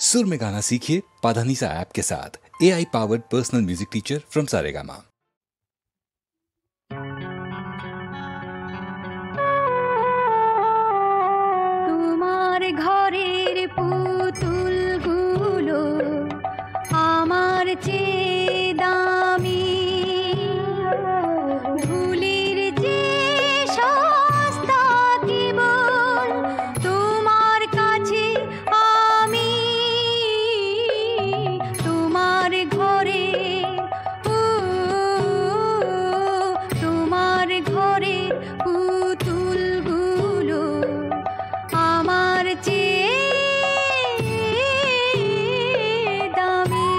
सुर में गाना सीखिए पाधानीसा ऐप के साथ। AI powered personal music teacher from Saregama. तुम्हारे घरेर पुतुल गुलो आमार চেয়ে দামি, ধুলির যে সস্তা কেবল তোমার কাছে আমি। তোমার ঘরে তোমার ঘরে পুতুল গুলো আমার চেয়ে দামি।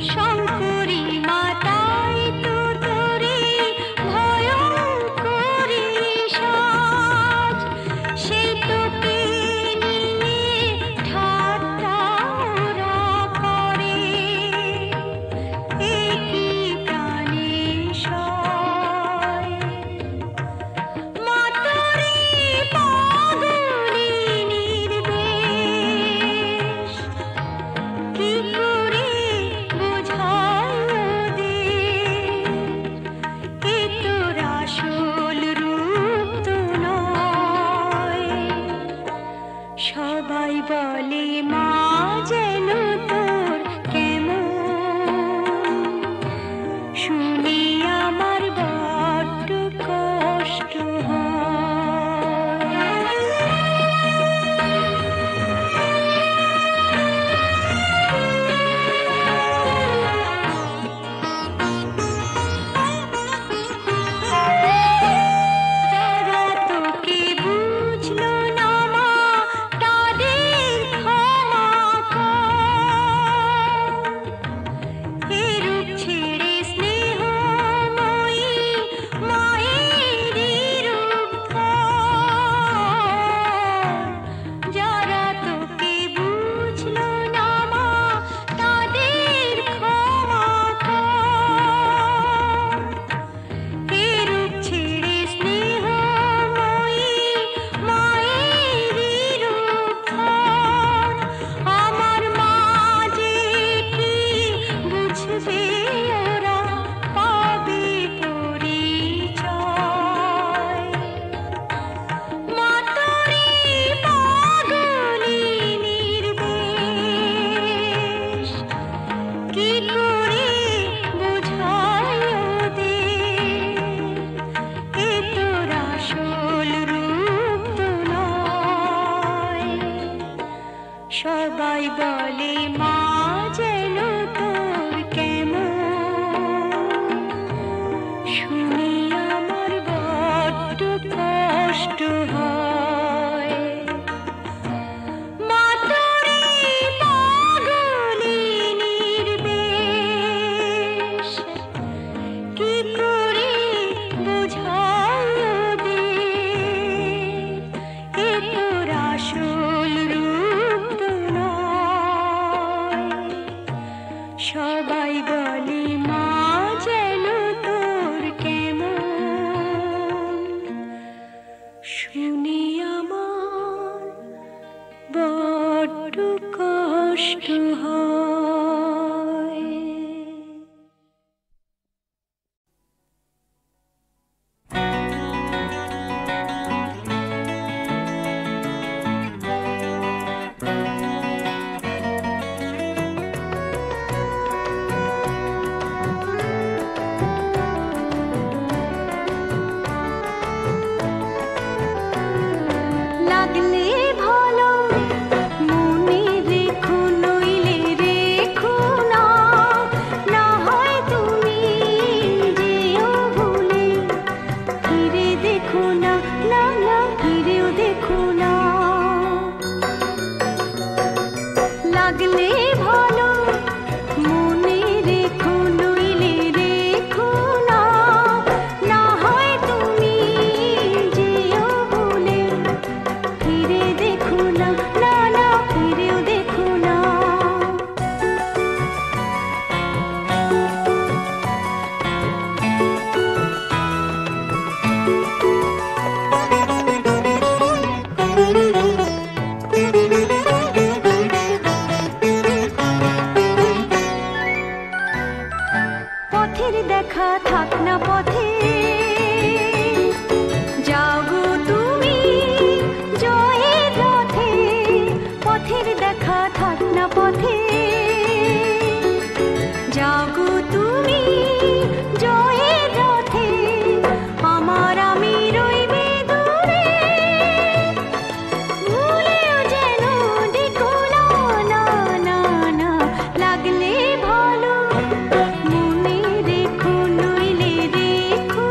শঙ্করী মাতাই তো তোরে ভয়ঙ্করী সাজ, সেই তোকে নিয়ে ঠাট্টা ওরা করে, একই প্রাণে সয়। মা তোরে পাগলি নির্বেশ, কি করে বোঝায় ওদের, এ তোর আসল রূপ তো নয়। সবাই বলে মা যেন তোর কেমন, শুনি আমার বড্ড কষ্ট হয়। যারা তোকে বুঝলো না মা, তাদের ক্ষমা কর। এরূপ ছেড়ে স্নেহময়ী মায়েরই রূপ ধর। যারা তোকে বুঝলো না মা, তাদের ক্ষমা কর। এরূপ ছেড়ে স্নেহময়ী মায়েরই রূপ ধর। আমার মা যে কি বুঝবে ওরা, পাবে পরিচয়। মা তোরে পাগলি নির্বেশ, কি করে বোঝায় ওদের, এ তোর আসল রূপ তো নয়। সবাই বলে মা যেন তোর কেমন, শুনি আমার বড্ড কষ্ট হয়। মা তোরে পাগলি নির্বেশ, কি করে বোঝায় ওদের, এ তোর আসল রূপ তো নয়। সবাই বলে মা যেন তোর কেমন, শুনি আমার বড্ড কষ্ট হয়। লাগলে ভালো মনে রেখো, নইলে রেখো না, না হয় তুমি যেও ভুলে, ফিরে দেখো না, না না ফিরেও দেখো না। লাগলে ভালো মনে রেখো, নইলে রেখো না, না হয় তুমি যেও ভুলে, ফিরে দেখো না, না না ফিরেও দেখো না। পথের দেখা থাক না পথে, যাও গো তুমি জয়ের রথে। পথের দেখা থাক না পথে, যাও গো তুমি জয়ের রথে। আমার আমি রইবে দূরে, ভুলেও যেন ডেকো না, না না না। লাগলে ভালো মনে রেখো, নইলে রেখো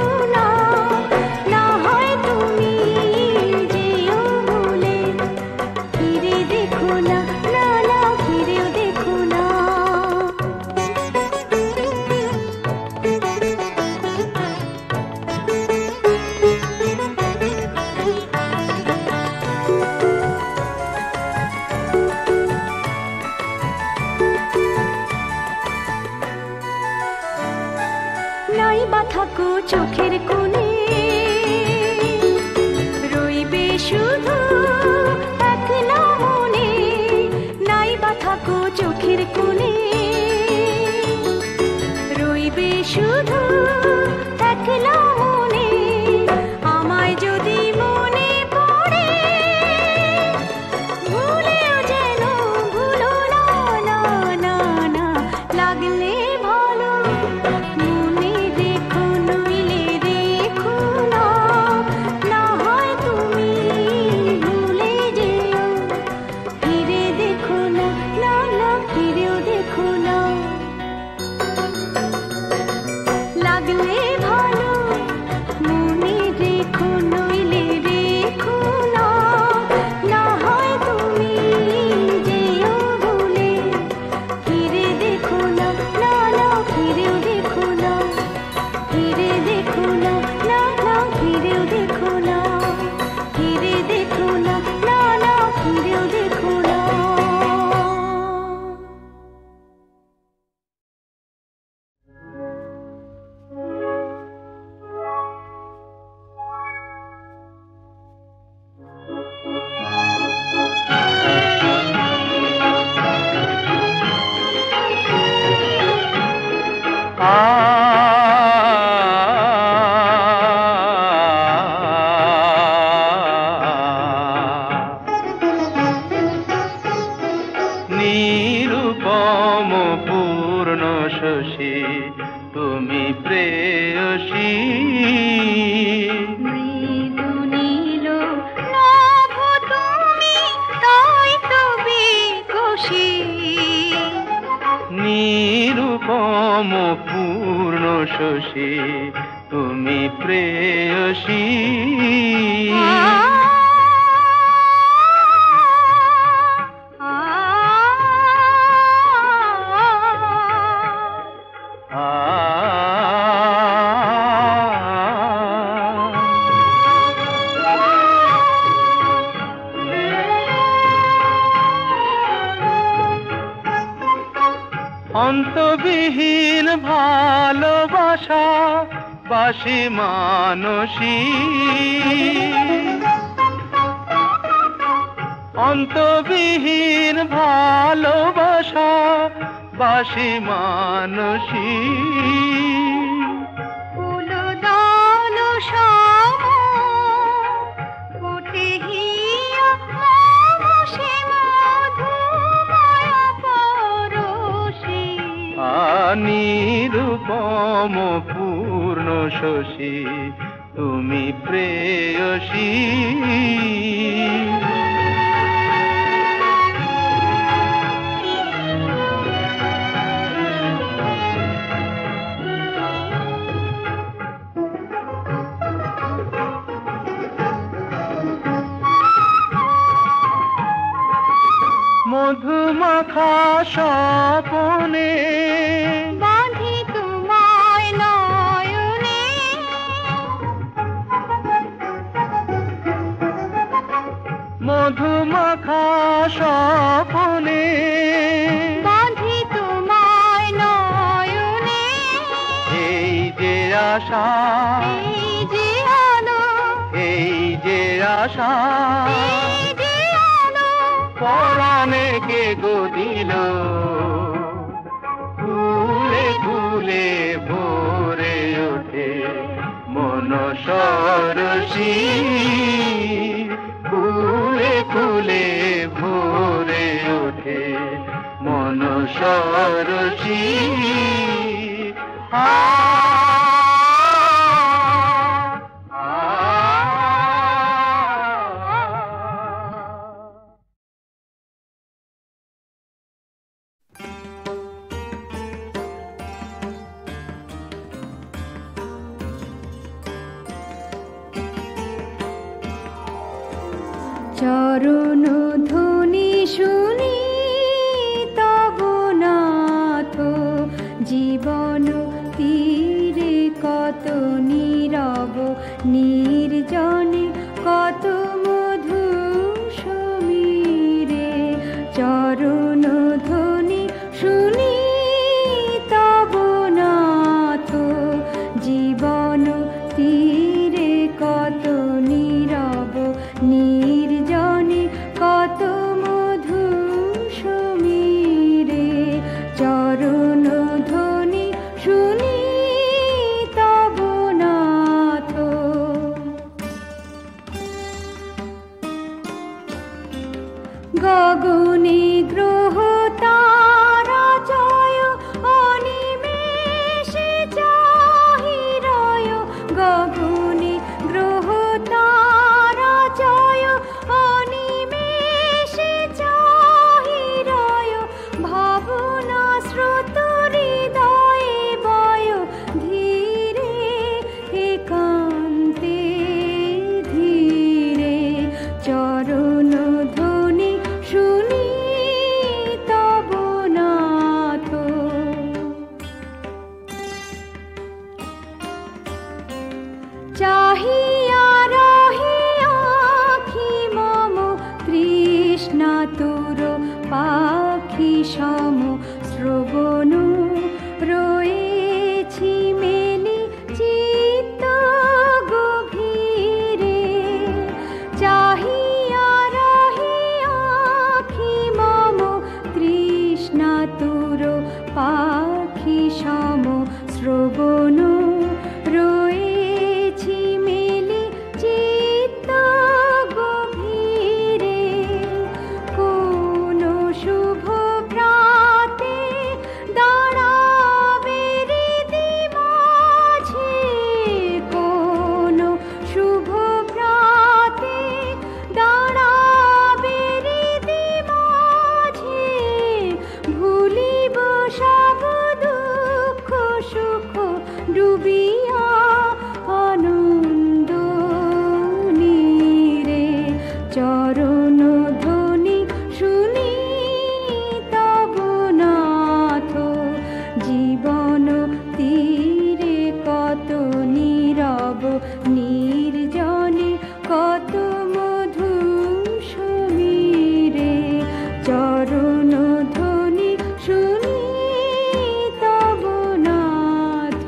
নাই বা থাকো চোখের কোণে, রইবে শুধু একলা মনে, নাই বা থাকো চোখের কোণে, রইবে শুধু একলা মনে। আমায় যদি মনে পড়ে ভুলেও যেন ভুলো না, না না না, লাগলে ভালো মনে রেখো, নইলে রেখো না, না হয় তুমি ভুলে যেও, ফিরে দেখো না, না না ফিরেও দেখো না, লাগলে ভালো মনে রেখো, নইলে রেখো না, না হয় তুমি যেও ভুলে, ফিরে দেখো না, না না ফিরেও দেখো না, ফিরে দেখো না, না না ফিরেও দেখো না, ফিরে দেখো না, না না ফিরেও দেখো না। নিরুপম পূর্ণ শশী তুমি প্রেয়সী, মৃদু নীল নভ তুমি, তাই তো বিকশী, নিরুপম পূর্ণ শশী তুমি প্রেয়সী, অন্তবিহীন ভালোবাসা বাসি মানসী, অন্তবিহীন ভালোবাসা বাসি মানসী, ফুল দল সম ফোটে হিয়া মম সে মধুময় পরশী, নিরুপম পূর্ণ শশী তুমি প্রেয়সী, মধুমাখা স্বপনে বাঁধি তোমায় নয়নে, মধুমাখা স্বপনে বাঁধি তোমায় নয়নে, এই যে আশা, এই যে আলো, এই যে আশা এই যে আলো, পরাণে কে গো দিল, ফুলে ফুলে ভরে ওঠে মন সরসী, ফুলে ফুলে ভরে ওঠে মন সরসী, চরণ ধ্বনি শুনি তব নাথ, জীবন তীরে কত নীরব নির্জনে কত মধু সমীরে, চরণ ধ্বনি শুনি তব নাথ, শ্রবণ রয়েছি মেলি চিত্ত গভীরে, কোন শুভ প্রাতে দাঁড়াবে হৃদি মাঝে, কোন শুভ প্রাতে দাঁড়াবে হৃদি মাঝে, ভুলিব সব দুঃখ সুখ ডুবিয়া আনন্দ নীরে, চরণ ধ্বনি শুনি তব নাথ, জীবন তীরে কত নীরব নির্জনে কত মধু সমীরে, চরণ ধ্বনি শুনি তব নাথ।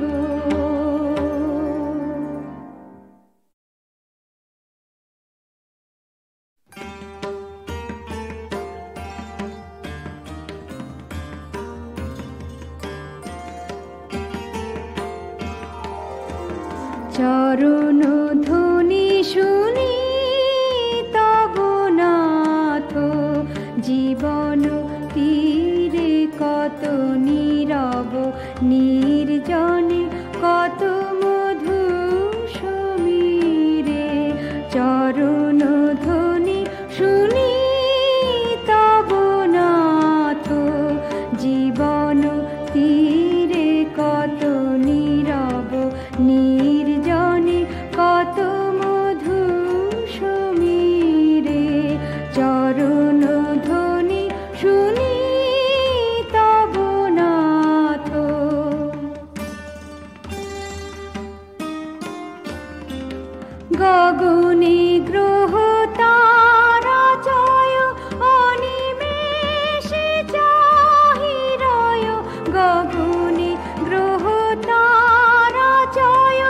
চরণ ধ্বনি শুনি তব নাথ, জীবন তীরে কত নীরব নির্জনে কত মধু সমীরে, চরণ ধ্বনি শুনি তব নাথ, জীবন তীরে কত নীরব নির্জনে কত মধু সমীরে, চরণ ধ্বনি শুনি তব নাথ। গগনে গ্রহ তারা জয় অনিমেষে চাহিরয়, গগনে গ্রহ তারা জয়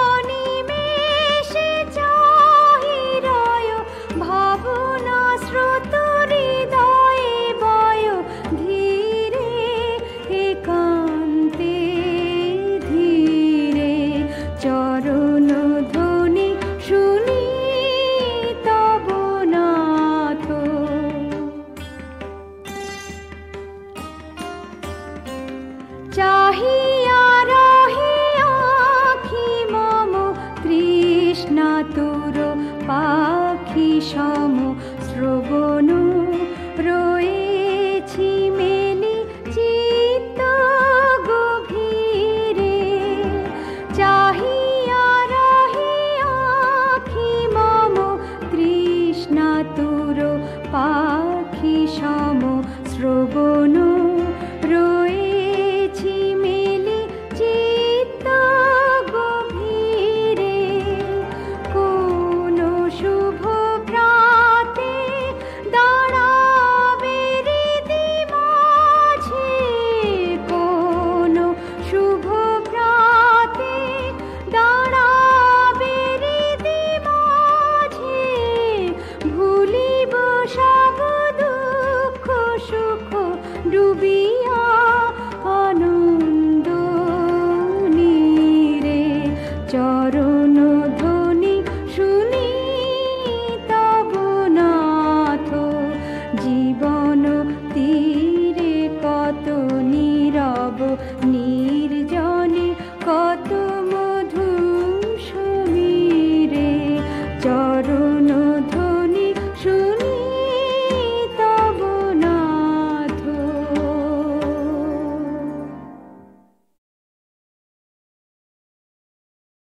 অনিমেষে চাহিরয়, ভাবনা স্রোত হৃদয়ে বয় ধীরে একান্তে ধীরে, চরণ ধ্বনি শুনি তব নাথ। চাহিয়া রহে আখি মম তৃষ্ণাতুর পাখি সম,